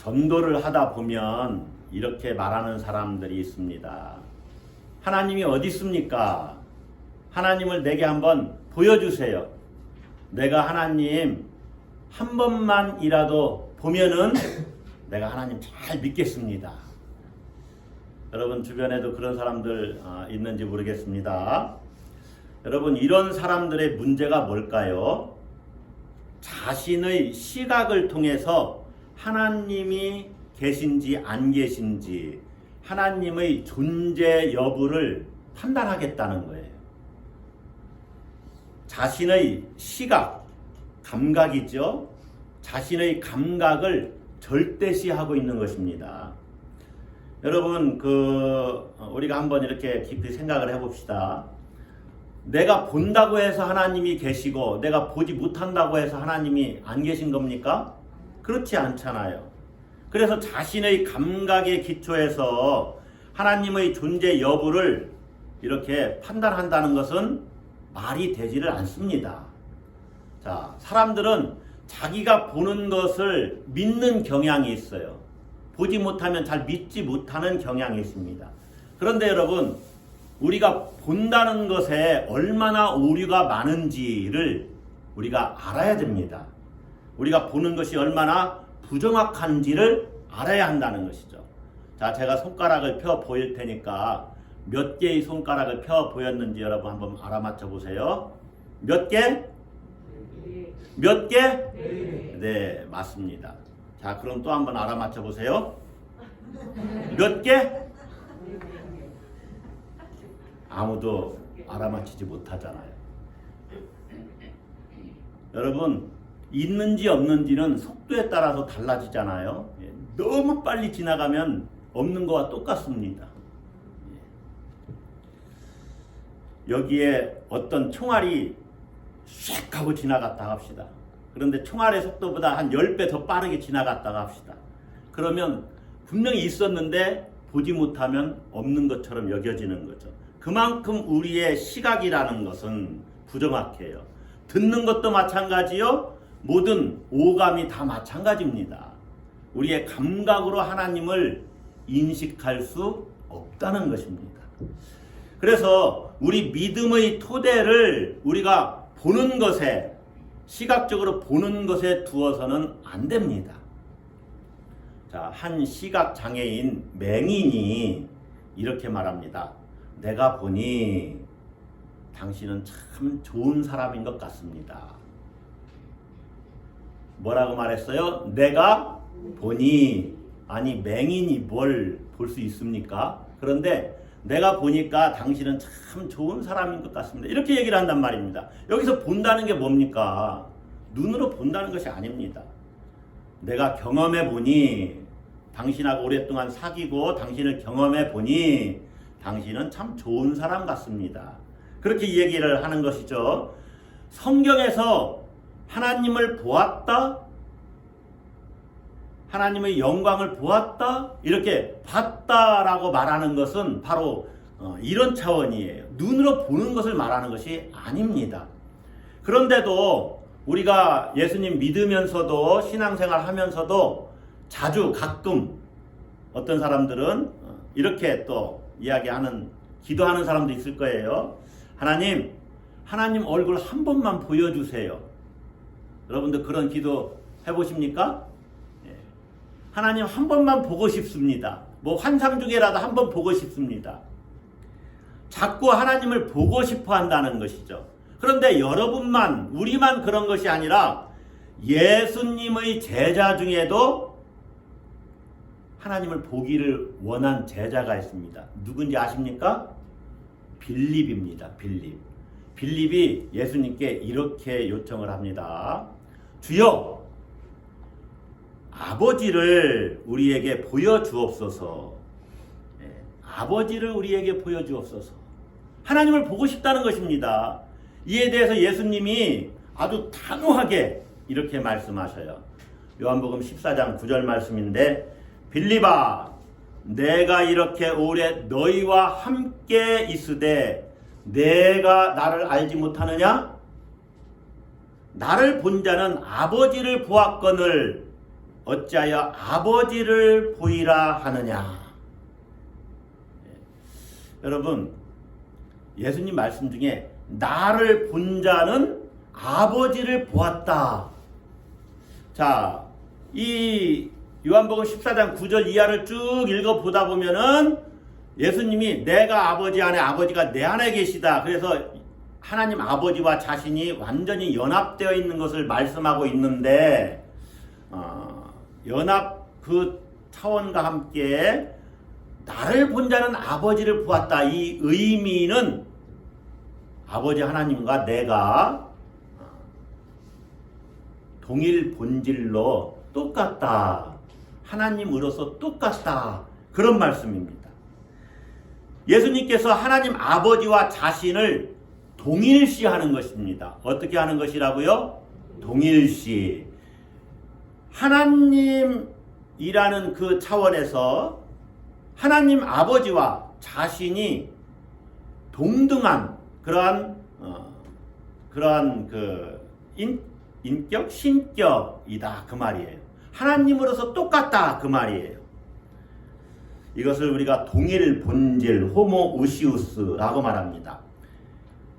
전도를 하다 보면 이렇게 말하는 사람들이 있습니다. 하나님이 어디 있습니까? 하나님을 내게 한번 보여주세요. 내가 하나님 한 번만이라도 보면은 내가 하나님 잘 믿겠습니다. 여러분 주변에도 그런 사람들 있는지 모르겠습니다. 여러분 이런 사람들의 문제가 뭘까요? 자신의 시각을 통해서 하나님이 계신지 안 계신지 하나님의 존재 여부를 판단하겠다는 거예요. 자신의 시각, 감각이죠. 자신의 감각을 절대시하고 있는 것입니다. 여러분 우리가 한번 이렇게 깊이 생각을 해봅시다. 내가 본다고 해서 하나님이 계시고 내가 보지 못한다고 해서 하나님이 안 계신 겁니까? 그렇지 않잖아요. 그래서 자신의 감각에 기초해서 하나님의 존재 여부를 이렇게 판단한다는 것은 말이 되지를 않습니다. 자, 사람들은 자기가 보는 것을 믿는 경향이 있어요. 보지 못하면 잘 믿지 못하는 경향이 있습니다. 그런데 여러분, 우리가 본다는 것에 얼마나 오류가 많은지를 우리가 알아야 됩니다. 우리가 보는 것이 얼마나 부정확한지를 알아야 한다는 것이죠. 자, 제가 손가락을 펴 보일 테니까 몇 개의 손가락을 펴 보였는지 여러분 한번 알아맞혀 보세요. 몇 개? 몇 개? 네, 맞습니다. 자, 그럼 또 한번 알아맞혀 보세요. 몇 개? 아무도 알아맞히지 못하잖아요. 여러분, 있는지 없는지는 속도에 따라서 달라지잖아요. 너무 빨리 지나가면 없는 거와 똑같습니다. 여기에 어떤 총알이 슉 하고 지나갔다 합시다. 그런데 총알의 속도보다 한 10배 더 빠르게 지나갔다가 합시다. 그러면 분명히 있었는데 보지 못하면 없는 것처럼 여겨지는 거죠. 그만큼 우리의 시각이라는 것은 부정확해요. 듣는 것도 마찬가지요. 모든 오감이 다 마찬가지입니다. 우리의 감각으로 하나님을 인식할 수 없다는 것입니다. 그래서 우리 믿음의 토대를 우리가 보는 것에, 시각적으로 보는 것에 두어서는 안 됩니다. 자, 한 시각장애인 맹인이 이렇게 말합니다. 내가 보니 당신은 참 좋은 사람인 것 같습니다. 뭐라고 말했어요? 내가 보니. 아니, 맹인이 뭘 볼 수 있습니까? 그런데 내가 보니까 당신은 참 좋은 사람인 것 같습니다. 이렇게 얘기를 한단 말입니다. 여기서 본다는 게 뭡니까? 눈으로 본다는 것이 아닙니다. 내가 경험해 보니, 당신하고 오랫동안 사귀고 당신을 경험해 보니 당신은 참 좋은 사람 같습니다. 그렇게 얘기를 하는 것이죠. 성경에서 하나님을 보았다, 하나님의 영광을 보았다, 이렇게 봤다라고 말하는 것은 바로 이런 차원이에요. 눈으로 보는 것을 말하는 것이 아닙니다. 그런데도 우리가 예수님 믿으면서도 신앙생활 하면서도 자주 가끔 어떤 사람들은 이렇게 또 이야기하는, 기도하는 사람도 있을 거예요. 하나님 얼굴 한 번만 보여주세요. 여러분들 그런 기도 해보십니까? 하나님 한 번만 보고 싶습니다. 뭐 환상 중에라도 한 번 보고 싶습니다. 자꾸 하나님을 보고 싶어 한다는 것이죠. 그런데 여러분만, 우리만 그런 것이 아니라 예수님의 제자 중에도 하나님을 보기를 원한 제자가 있습니다. 누군지 아십니까? 빌립입니다. 빌립이 예수님께 이렇게 요청을 합니다. 주여, 아버지를 우리에게 보여주옵소서. 아버지를 우리에게 보여주옵소서. 하나님을 보고 싶다는 것입니다. 이에 대해서 예수님이 아주 단호하게 이렇게 말씀하셔요. 요한복음 14장 9절 말씀인데, 빌립아, 내가 이렇게 오래 너희와 함께 있으되 내가 나를 알지 못하느냐? 나를 본 자는 아버지를 보았거늘 어찌하여 아버지를 보이라 하느냐. 여러분, 예수님 말씀 중에 나를 본 자는 아버지를 보았다. 자, 이 요한복음 14장 9절 이하를 쭉 읽어보다 보면은 예수님이 내가 아버지 안에 아버지가 내 안에 계시다. 그래서 하나님 아버지와 자신이 완전히 연합되어 있는 것을 말씀하고 있는데 연합 그 차원과 함께 나를 본 자는 아버지를 보았다. 이 의미는 아버지 하나님과 내가 동일 본질로 똑같다. 하나님으로서 똑같다. 그런 말씀입니다. 예수님께서 하나님 아버지와 자신을 동일시하는 것입니다. 어떻게 하는 것이라고요? 동일시. 하나님이라는 그 차원에서 하나님 아버지와 자신이 동등한 그러한 그 인격, 신격이다 그 말이에요. 하나님으로서 똑같다 그 말이에요. 이것을 우리가 동일 본질, 호모우시우스라고 말합니다.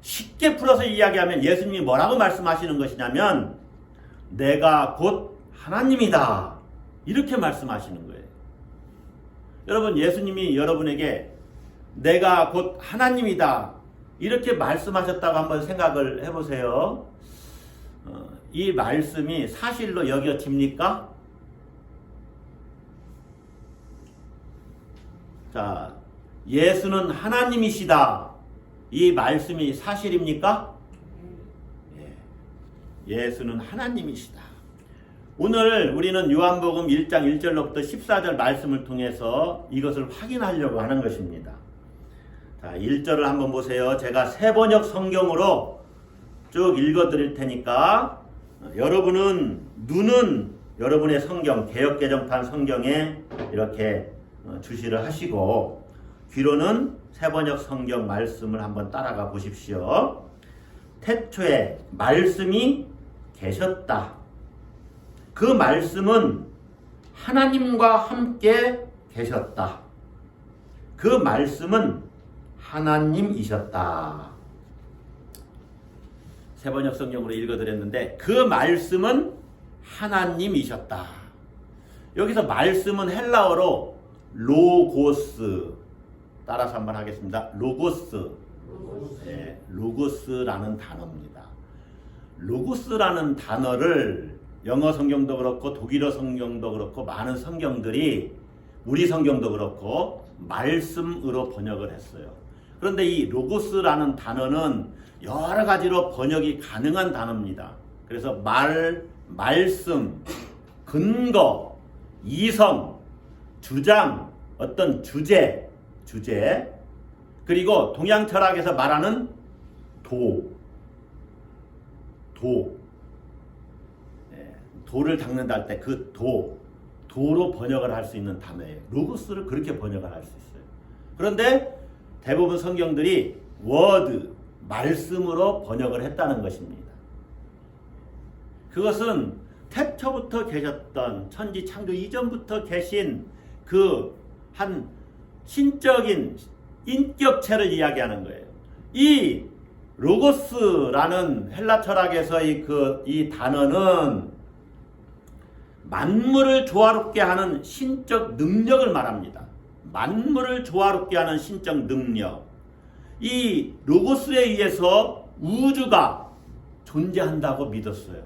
쉽게 풀어서 이야기하면 예수님이 뭐라고 말씀하시는 것이냐면 내가 곧 하나님이다 이렇게 말씀하시는 거예요. 여러분, 예수님이 여러분에게 내가 곧 하나님이다 이렇게 말씀하셨다고 한번 생각을 해보세요. 이 말씀이 사실로 여겨집니까? 자, 예수는 하나님이시다. 이 말씀이 사실입니까? 예수는 하나님이시다. 오늘 우리는 요한복음 1장 1절로부터 14절 말씀을 통해서 이것을 확인하려고 하는 것입니다. 자, 1절을 한번 보세요. 제가 세번역 성경으로 쭉 읽어드릴 테니까 여러분은 눈은 여러분의 성경, 개역개정판 성경에 이렇게 주시를 하시고 귀로는 세번역 성경 말씀을 한번 따라가 보십시오. 태초에 말씀이 계셨다. 그 말씀은 하나님과 함께 계셨다. 그 말씀은 하나님이셨다. 세번역 성경으로 읽어드렸는데 그 말씀은 하나님이셨다. 여기서 말씀은 헬라어로 로고스, 따라서 한번 하겠습니다. 로고스. 네, 로고스라는 단어입니다. 로고스라는 단어를 영어 성경도 그렇고 독일어 성경도 그렇고 많은 성경들이 우리 성경도 그렇고 말씀으로 번역을 했어요. 그런데 이 로고스라는 단어는 여러 가지로 번역이 가능한 단어입니다. 그래서 말씀, 근거, 이성, 주장, 어떤 주제, 그리고 동양 철학에서 말하는 도를 닦는다 할 때 그 도로 번역을 할 수 있는 단어예요. 로고스를 그렇게 번역을 할 수 있어요. 그런데 대부분 성경들이 워드, 말씀으로 번역을 했다는 것입니다. 그것은 태초부터 계셨던 천지 창조 이전부터 계신 그 한 신적인 인격체를 이야기하는 거예요. 이 로고스라는 헬라 철학에서의 이 단어는 만물을 조화롭게 하는 신적 능력을 말합니다. 만물을 조화롭게 하는 신적 능력. 이 로고스에 의해서 우주가 존재한다고 믿었어요.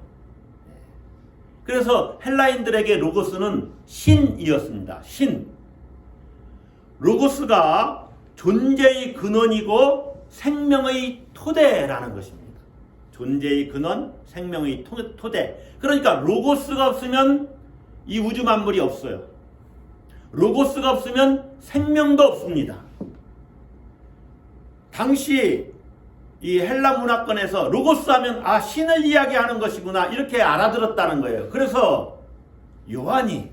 그래서 헬라인들에게 로고스는 신이었습니다. 신. 로고스가 존재의 근원이고 생명의 토대라는 것입니다. 존재의 근원, 생명의 토대. 그러니까 로고스가 없으면 이 우주 만물이 없어요. 로고스가 없으면 생명도 없습니다. 당시 이 헬라 문화권에서 로고스 하면 신을 이야기하는 것이구나 이렇게 알아들었다는 거예요. 그래서 요한이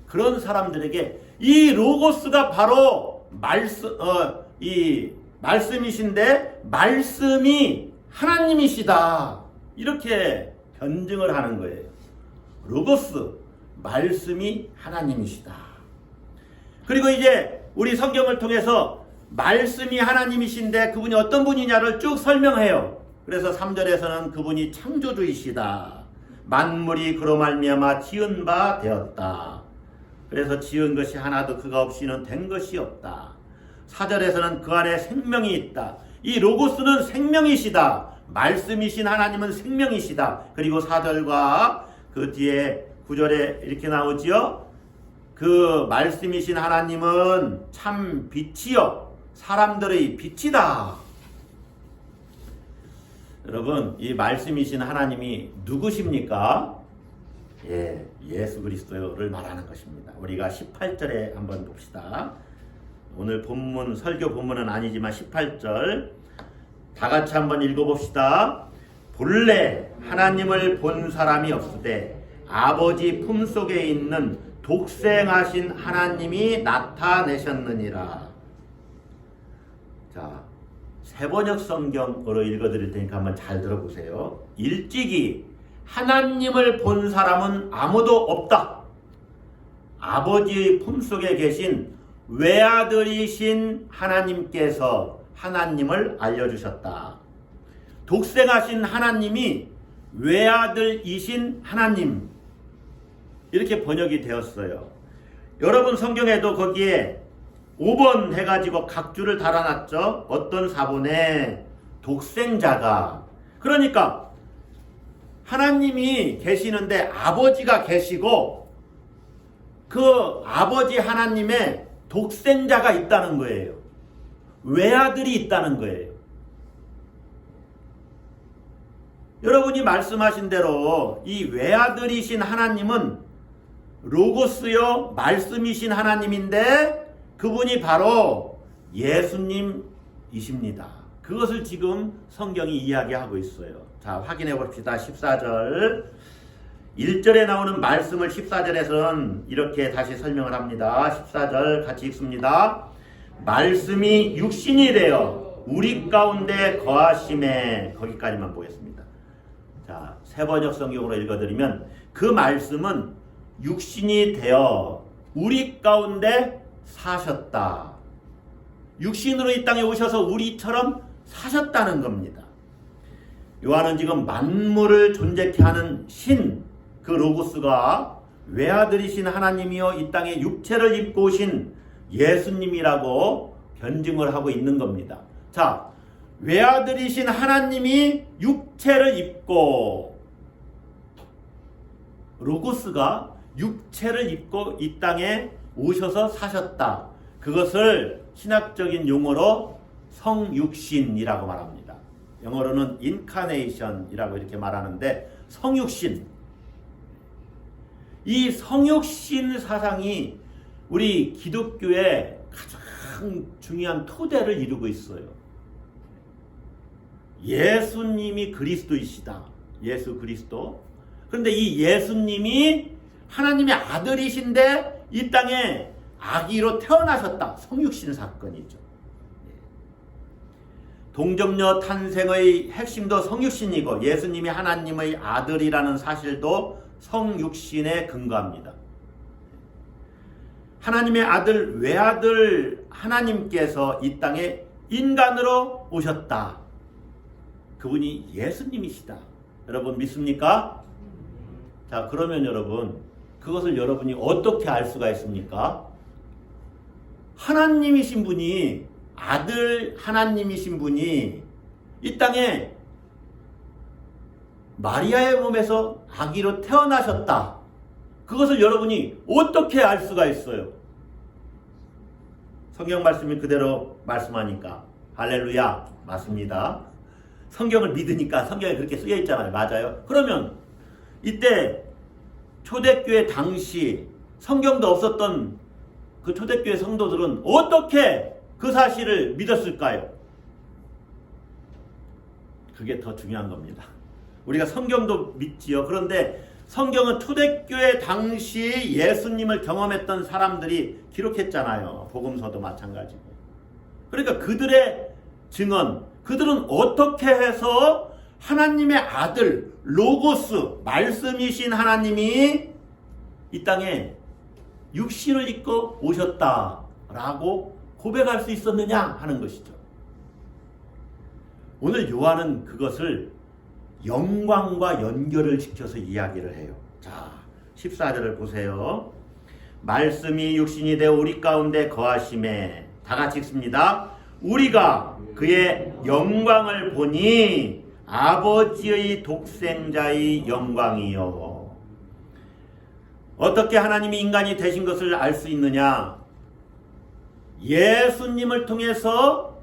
그런 사람들에게 이 로고스가 바로 이 말씀이신데 말씀이 하나님이시다 이렇게 변증을 하는 거예요. 로고스, 말씀이 하나님이시다. 그리고 이제 우리 성경을 통해서 말씀이 하나님이신데 그분이 어떤 분이냐를 쭉 설명해요. 그래서 3절에서는 그분이 창조주이시다. 만물이 그로 말미암아 지은 바 되었다. 그래서 지은 것이 하나도 그가 없이는 된 것이 없다. 4절에서는 그 안에 생명이 있다. 이 로고스는 생명이시다. 말씀이신 하나님은 생명이시다. 그리고 4절과 그 뒤에 9절에 이렇게 나오지요. 그 말씀이신 하나님은 참 빛이요 사람들의 빛이다. 여러분, 이 말씀이신 하나님이 누구십니까? 예수 그리스도를 말하는 것입니다. 우리가 18절에 한번 봅시다. 오늘 본문, 설교 본문은 아니지만 18절 다 같이 한번 읽어봅시다. 본래 하나님을 본 사람이 없으되 아버지 품속에 있는 독생하신 하나님이 나타내셨느니라. 자, 세번역 성경으로 읽어드릴 테니까 한번 잘 들어보세요. 일찍이 하나님을 본 사람은 아무도 없다. 아버지의 품속에 계신 외아들이신 하나님께서 하나님을 알려주셨다. 독생하신 하나님이 외아들이신 하나님, 이렇게 번역이 되었어요. 여러분 성경에도 거기에 5번 해가지고 각주를 달아놨죠. 어떤 사본에 독생자가, 그러니까 하나님이 계시는데 아버지가 계시고 그 아버지 하나님의 독생자가 있다는 거예요. 외아들이 있다는 거예요. 여러분이 말씀하신 대로 이 외아들이신 하나님은 로고스요 말씀이신 하나님인데 그분이 바로 예수님이십니다. 그것을 지금 성경이 이야기하고 있어요. 자, 확인해 봅시다. 14절 1절에 나오는 말씀을 14절에서는 이렇게 다시 설명을 합니다. 14절 같이 읽습니다. 말씀이 육신이 되어 우리 가운데 거하심에, 거기까지만 보겠습니다. 자, 세번역 성경으로 읽어드리면 그 말씀은 육신이 되어 우리 가운데 사셨다. 육신으로 이 땅에 오셔서 우리처럼 사셨다는 겁니다. 요한은 지금 만물을 존재케 하는 신, 그 로고스가 외아들이신 하나님이여 이 땅에 육체를 입고 오신 예수님이라고 변증을 하고 있는 겁니다. 자, 외아들이신 하나님이 육체를 입고, 로고스가 육체를 입고 이 땅에 오셔서 사셨다. 그것을 신학적인 용어로 성육신이라고 말합니다. 영어로는 incarnation이라고 이렇게 말하는데, 성육신, 이 성육신 사상이 우리 기독교의 가장 중요한 토대를 이루고 있어요. 예수님이 그리스도이시다. 예수 그리스도. 그런데 이 예수님이 하나님의 아들이신데 이 땅에 아기로 태어나셨다. 성육신 사건이죠. 동정녀 탄생의 핵심도 성육신이고 예수님이 하나님의 아들이라는 사실도 성육신에 근거합니다. 하나님의 아들, 외아들 하나님께서 이 땅에 인간으로 오셨다. 그분이 예수님이시다. 여러분 믿습니까? 자, 그러면 여러분, 그것을 여러분이 어떻게 알 수가 있습니까? 하나님이신 분이, 아들 하나님이신 분이 이 땅에 마리아의 몸에서 아기로 태어나셨다. 그것을 여러분이 어떻게 알 수가 있어요? 성경 말씀이 그대로 말씀하니까. 할렐루야. 맞습니다. 성경을 믿으니까 성경에 그렇게 쓰여 있잖아요. 맞아요. 그러면 이때 초대교회 당시 성경도 없었던 그 초대교회 성도들은 어떻게 그 사실을 믿었을까요? 그게 더 중요한 겁니다. 우리가 성경도 믿지요. 그런데 성경은 초대교회 당시 예수님을 경험했던 사람들이 기록했잖아요. 복음서도 마찬가지고. 그러니까 그들의 증언, 그들은 어떻게 해서 하나님의 아들, 로고스, 말씀이신 하나님이 이 땅에 육신을 입고 오셨다라고 고백할 수 있었느냐 하는 것이죠. 오늘 요한은 그것을 영광과 연결을 지켜서 이야기를 해요. 자, 14절을 보세요. 말씀이 육신이 되어 우리 가운데 거하심에, 다 같이 읽습니다. 우리가 그의 영광을 보니 아버지의 독생자의 영광이요. 어떻게 하나님이 인간이 되신 것을 알 수 있느냐? 예수님을 통해서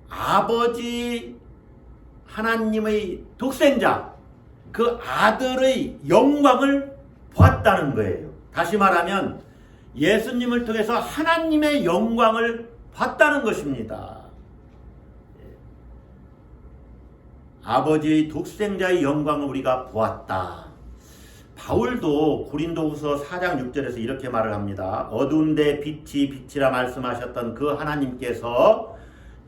아버지 하나님의 독생자, 그 아들의 영광을 보았다는 거예요. 다시 말하면 예수님을 통해서 하나님의 영광을 봤다는 것입니다. 아버지의 독생자의 영광을 우리가 보았다. 바울도 고린도후서 4장 6절에서 이렇게 말을 합니다. 어두운데 빛이 빛이라 말씀하셨던 그 하나님께서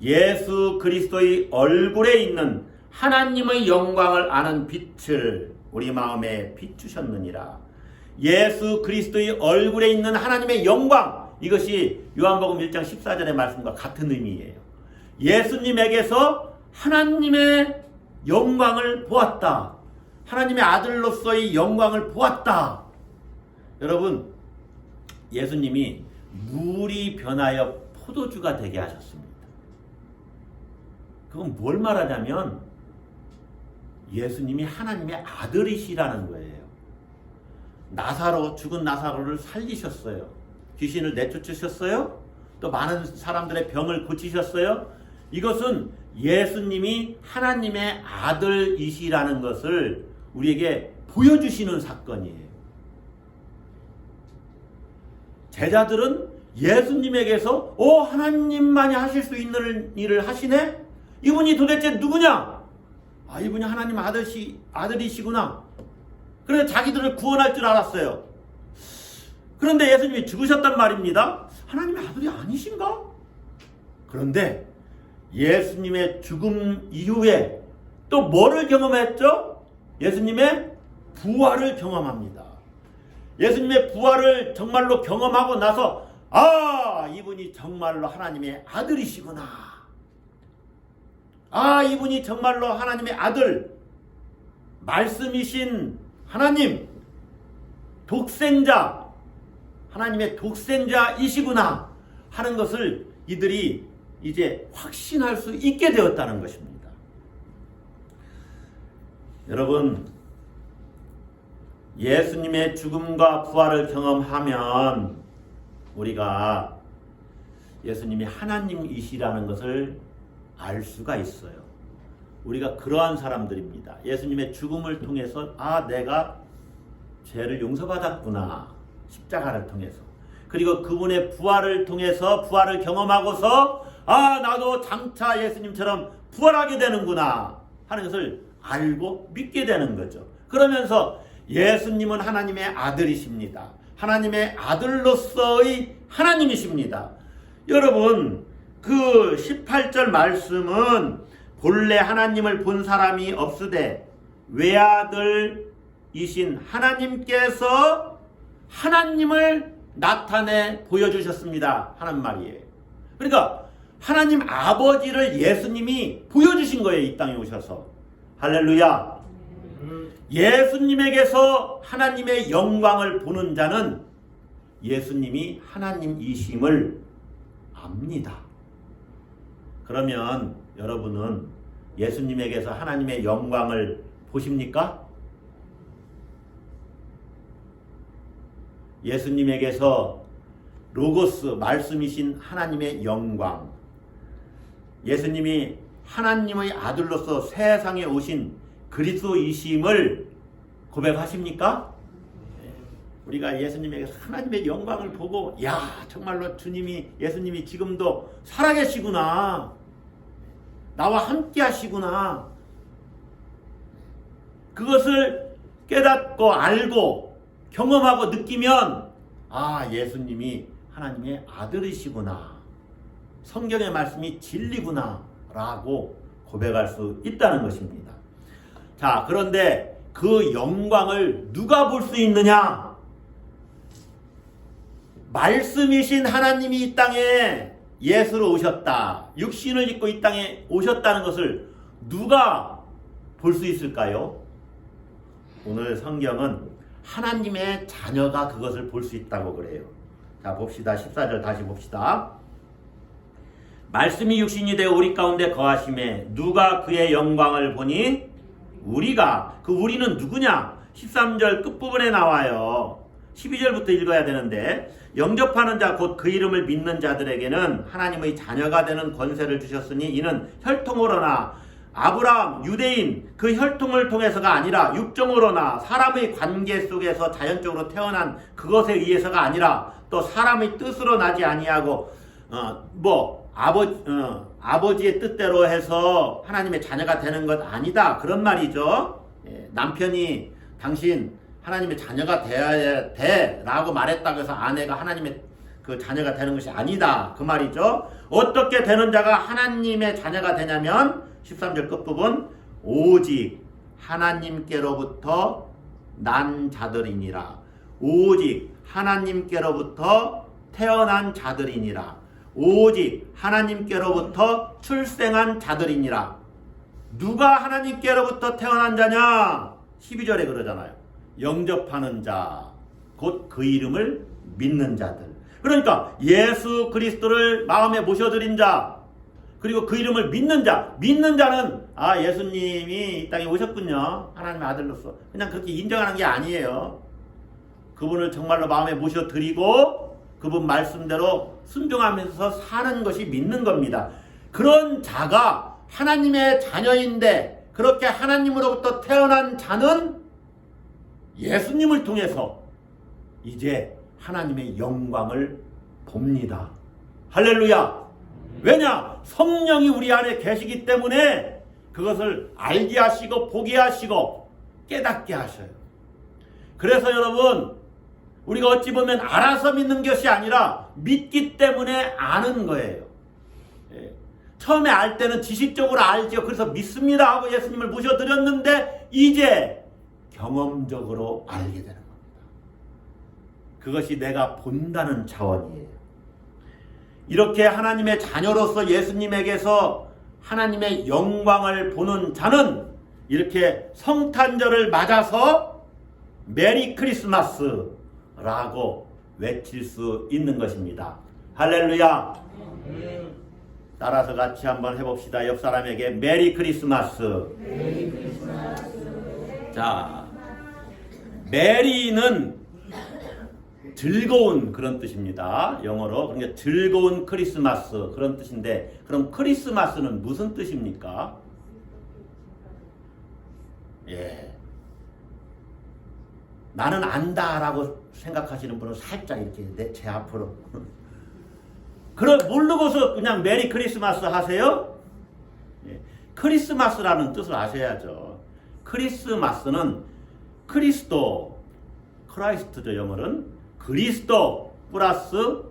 예수 그리스도의 얼굴에 있는 하나님의 영광을 아는 빛을 우리 마음에 비추셨느니라. 예수 그리스도의 얼굴에 있는 하나님의 영광, 이것이 요한복음 1장 14절의 말씀과 같은 의미예요. 예수님에게서 하나님의 영광을 보았다. 하나님의 아들로서의 영광을 보았다. 여러분, 예수님이 물이 변하여 포도주가 되게 하셨습니다. 그건 뭘 말하냐면 예수님이 하나님의 아들이시라는 거예요. 나사로, 죽은 나사로를 살리셨어요. 귀신을 내쫓으셨어요. 또 많은 사람들의 병을 고치셨어요. 이것은 예수님이 하나님의 아들이시라는 것을 우리에게 보여주시는 사건이에요. 제자들은 예수님에게서 하나님만이 하실 수 있는 일을 하시네? 이분이 도대체 누구냐? 이분이 하나님 아들이시구나. 그래서 자기들을 구원할 줄 알았어요. 그런데 예수님이 죽으셨단 말입니다. 하나님의 아들이 아니신가? 그런데 예수님의 죽음 이후에 또 뭐를 경험했죠? 예수님의 부활을 경험합니다. 예수님의 부활을 정말로 경험하고 나서 이분이 정말로 하나님의 아들이시구나. 이분이 정말로 하나님의 아들, 말씀이신 하나님, 독생자, 하나님의 독생자이시구나 하는 것을 이들이 이제 확신할 수 있게 되었다는 것입니다. 여러분, 예수님의 죽음과 부활을 경험하면 우리가 예수님이 하나님이시라는 것을 알 수가 있어요. 우리가 그러한 사람들입니다. 예수님의 죽음을 통해서 내가 죄를 용서받았구나. 십자가를 통해서. 그리고 그분의 부활을 통해서 부활을 경험하고서 나도 장차 예수님처럼 부활하게 되는구나 하는 것을 알고 믿게 되는 거죠. 그러면서 예수님은 하나님의 아들이십니다. 하나님의 아들로서의 하나님이십니다. 여러분, 그 18절 말씀은 본래 하나님을 본 사람이 없으되 외아들이신 하나님께서 하나님을 나타내 보여주셨습니다 하는 말이에요. 그러니까 하나님 아버지를 예수님이 보여주신 거예요. 이 땅에 오셔서. 할렐루야. 예수님에게서 하나님의 영광을 보는 자는 예수님이 하나님이심을 압니다. 그러면 여러분은 예수님에게서 하나님의 영광을 보십니까? 예수님에게서 로고스, 말씀이신 하나님의 영광, 예수님이 하나님의 아들로서 세상에 오신 그리스도이심을 고백하십니까? 우리가 예수님에게서 하나님의 영광을 보고 정말로 예수님이 지금도 살아계시구나, 나와 함께 하시구나, 그것을 깨닫고 알고 경험하고 느끼면 예수님이 하나님의 아들이시구나, 성경의 말씀이 진리구나 라고 고백할 수 있다는 것입니다. 자, 그런데 그 영광을 누가 볼 수 있느냐? 말씀이신 하나님이 이 땅에 예수로 오셨다. 육신을 입고 이 땅에 오셨다는 것을 누가 볼 수 있을까요? 오늘 성경은 하나님의 자녀가 그것을 볼 수 있다고 그래요. 자, 봅시다. 14절 다시 봅시다. 말씀이 육신이 되어 우리 가운데 거하심에 누가 그의 영광을 보니 우리가, 그 우리는 누구냐? 13절 끝부분에 나와요. 12절부터 읽어야 되는데, 영접하는 자 곧 그 이름을 믿는 자들에게는 하나님의 자녀가 되는 권세를 주셨으니 이는 혈통으로나 아브라함 유대인 그 혈통을 통해서가 아니라 육정으로나 사람의 관계 속에서 자연적으로 태어난 그것에 의해서가 아니라 또 사람의 뜻으로 나지 아니하고 아버지의 뜻대로 해서 하나님의 자녀가 되는 것 아니다, 그런 말이죠. 남편이 당신 하나님의 자녀가 되어야 돼 라고 말했다고 해서 아내가 하나님의 그 자녀가 되는 것이 아니다, 그 말이죠. 어떻게 되는 자가 하나님의 자녀가 되냐면 13절 끝부분, 오직 하나님께로부터 난 자들이니라. 오직 하나님께로부터 태어난 자들이니라. 오직 하나님께로부터 출생한 자들이니라. 누가 하나님께로부터 태어난 자냐? 12절에 그러잖아요. 영접하는 자, 곧 그 이름을 믿는 자들. 그러니까 예수 그리스도를 마음에 모셔드린 자, 그리고 그 이름을 믿는 자. 믿는 자는 예수님이 이 땅에 오셨군요, 하나님의 아들로서, 그냥 그렇게 인정하는 게 아니에요. 그분을 정말로 마음에 모셔드리고 그분 말씀대로 순종하면서 사는 것이 믿는 겁니다. 그런 자가 하나님의 자녀인데, 그렇게 하나님으로부터 태어난 자는 예수님을 통해서 이제 하나님의 영광을 봅니다. 할렐루야. 왜냐? 성령이 우리 안에 계시기 때문에 그것을 알게 하시고 보게 하시고 깨닫게 하셔요. 그래서 여러분, 우리가 어찌 보면 알아서 믿는 것이 아니라 믿기 때문에 아는 거예요. 처음에 알 때는 지식적으로 알죠. 그래서 믿습니다 하고 예수님을 모셔드렸는데 이제 경험적으로 알게 되는 겁니다. 그것이 내가 본다는 차원이에요. 이렇게 하나님의 자녀로서 예수님에게서 하나님의 영광을 보는 자는 이렇게 성탄절을 맞아서 메리 크리스마스라고 외칠 수 있는 것입니다. 할렐루야. 따라서 같이 한번 해봅시다. 옆 사람에게 메리 크리스마스. 메리 크리스마스. 자, 메리는 즐거운 그런 뜻입니다. 영어로. 그러니까 즐거운 크리스마스 그런 뜻인데, 그럼 크리스마스는 무슨 뜻입니까? 나는 안다라고 생각하시는 분은 살짝 이렇게 제 앞으로 모르고서 그냥 메리 크리스마스 하세요? 크리스마스라는 뜻을 아셔야죠. 크리스마스는 크리스토, 크라이스트죠, 영어는. 그리스도 플러스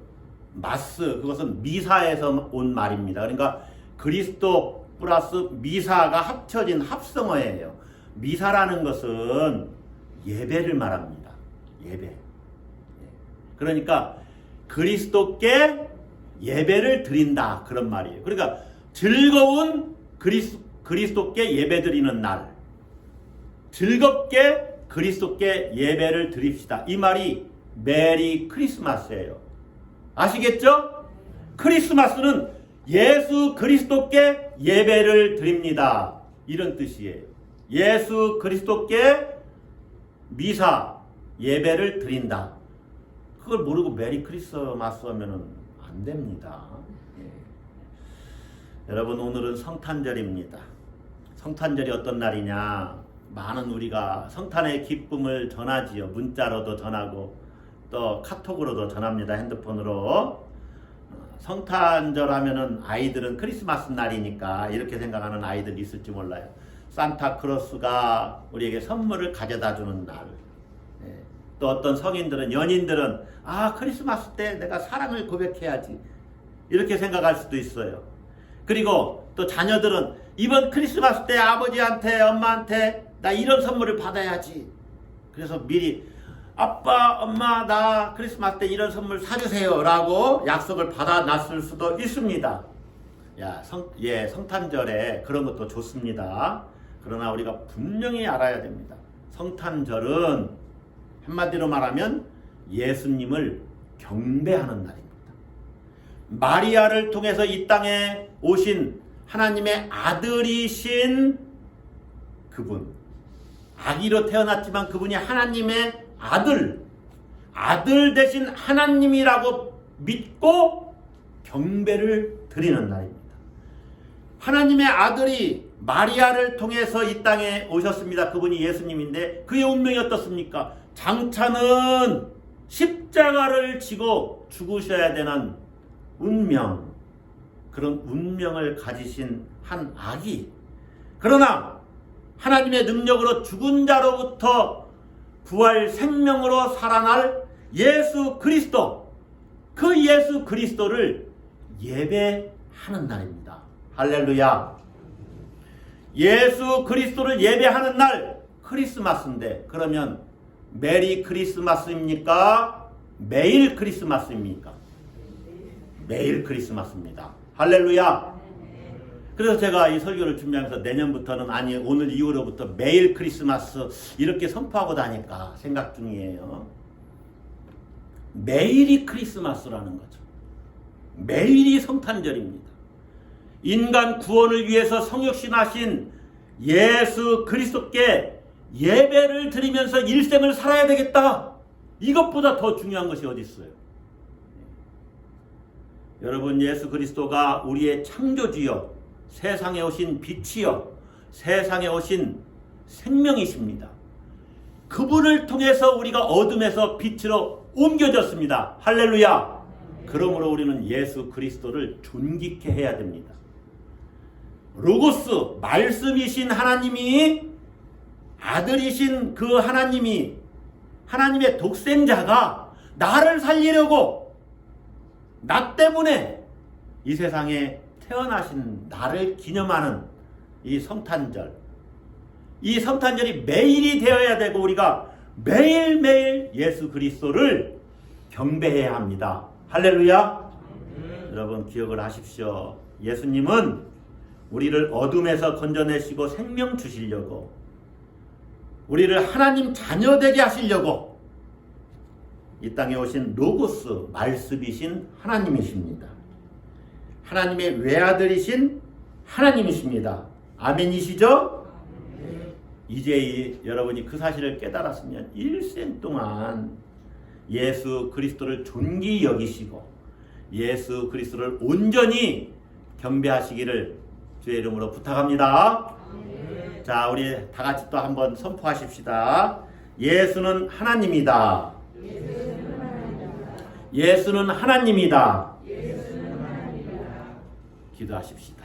마스, 그것은 미사에서 온 말입니다. 그러니까 그리스도 플러스 미사가 합쳐진 합성어예요. 미사라는 것은 예배를 말합니다. 예배. 그러니까 그리스도께 예배를 드린다, 그런 말이에요. 그러니까 즐거운 그리스도께 예배 드리는 날, 즐겁게 그리스도께 예배를 드립시다, 이 말이 메리 크리스마스예요. 아시겠죠? 크리스마스는 예수 그리스도께 예배를 드립니다, 이런 뜻이에요. 예수 그리스도께 미사 예배를 드린다. 그걸 모르고 메리 크리스마스 하면은 안 됩니다. 여러분, 오늘은 성탄절입니다. 성탄절이 어떤 날이냐? 많은 우리가 성탄의 기쁨을 전하지요. 문자로도 전하고 또 카톡으로도 전합니다. 핸드폰으로. 성탄절 하면은 아이들은 크리스마스 날이니까 이렇게 생각하는 아이들이 있을지 몰라요. 산타크로스가 우리에게 선물을 가져다 주는 날. 또 어떤 성인들은, 연인들은 크리스마스 때 내가 사랑을 고백해야지, 이렇게 생각할 수도 있어요. 그리고 또 자녀들은 이번 크리스마스 때 아버지한테 엄마한테 나 이런 선물을 받아야지, 그래서 미리 아빠, 엄마, 나 크리스마스 때 이런 선물 사주세요 라고 약속을 받아놨을 수도 있습니다. 성탄절에 그런 것도 좋습니다. 그러나 우리가 분명히 알아야 됩니다. 성탄절은 한마디로 말하면 예수님을 경배하는 날입니다. 마리아를 통해서 이 땅에 오신 하나님의 아들이신 그분, 아기로 태어났지만 그분이 하나님의 아들 대신 하나님이라고 믿고 경배를 드리는 날입니다. 하나님의 아들이 마리아를 통해서 이 땅에 오셨습니다. 그분이 예수님인데 그의 운명이 어떻습니까? 장차는 십자가를 지고 죽으셔야 되는 운명, 그런 운명을 가지신 한 아기. 그러나 하나님의 능력으로 죽은 자로부터 부활 생명으로 살아날 예수 그리스도, 그 예수 그리스도를 예배하는 날입니다. 할렐루야. 예수 그리스도를 예배하는 날 크리스마스인데, 그러면 메리 크리스마스입니까? 매일 크리스마스입니까? 매일 크리스마스입니다. 할렐루야. 그래서 제가 이 설교를 준비하면서 내년부터는, 아니 오늘 이후로부터 매일 크리스마스 이렇게 선포하고 다닐까 생각 중이에요. 매일이 크리스마스라는 거죠. 매일이 성탄절입니다. 인간 구원을 위해서 성육신하신 예수 그리스도께 예배를 드리면서 일생을 살아야 되겠다. 이것보다 더 중요한 것이 어디 있어요? 여러분, 예수 그리스도가 우리의 창조주여, 세상에 오신 빛이여, 세상에 오신 생명이십니다. 그분을 통해서 우리가 어둠에서 빛으로 옮겨졌습니다. 할렐루야. 그러므로 우리는 예수 그리스도를 존귀케 해야 됩니다. 로고스, 말씀이신 하나님이, 아들이신 그 하나님이, 하나님의 독생자가 나를 살리려고, 나 때문에 이 세상에 태어나신 나를 기념하는 이 성탄절, 이 성탄절이 매일이 되어야 되고 우리가 매일매일 예수 그리스도를 경배해야 합니다. 할렐루야. 여러분 기억을 하십시오. 예수님은 우리를 어둠에서 건져내시고 생명 주시려고, 우리를 하나님 자녀 되게 하시려고 이 땅에 오신 로고스, 말씀이신 하나님이십니다. 하나님의 외아들이신 하나님이십니다. 아멘이시죠? 이제 여러분이 그 사실을 깨달았으면 일생 동안 예수 그리스도를 존귀 여기시고 예수 그리스도를 온전히 경배하시기를 주의 이름으로 부탁합니다. 자, 우리 다 같이 또 한번 선포하십시다. 예수는 하나님이다. 예수는 하나님이다. 기도하십시다.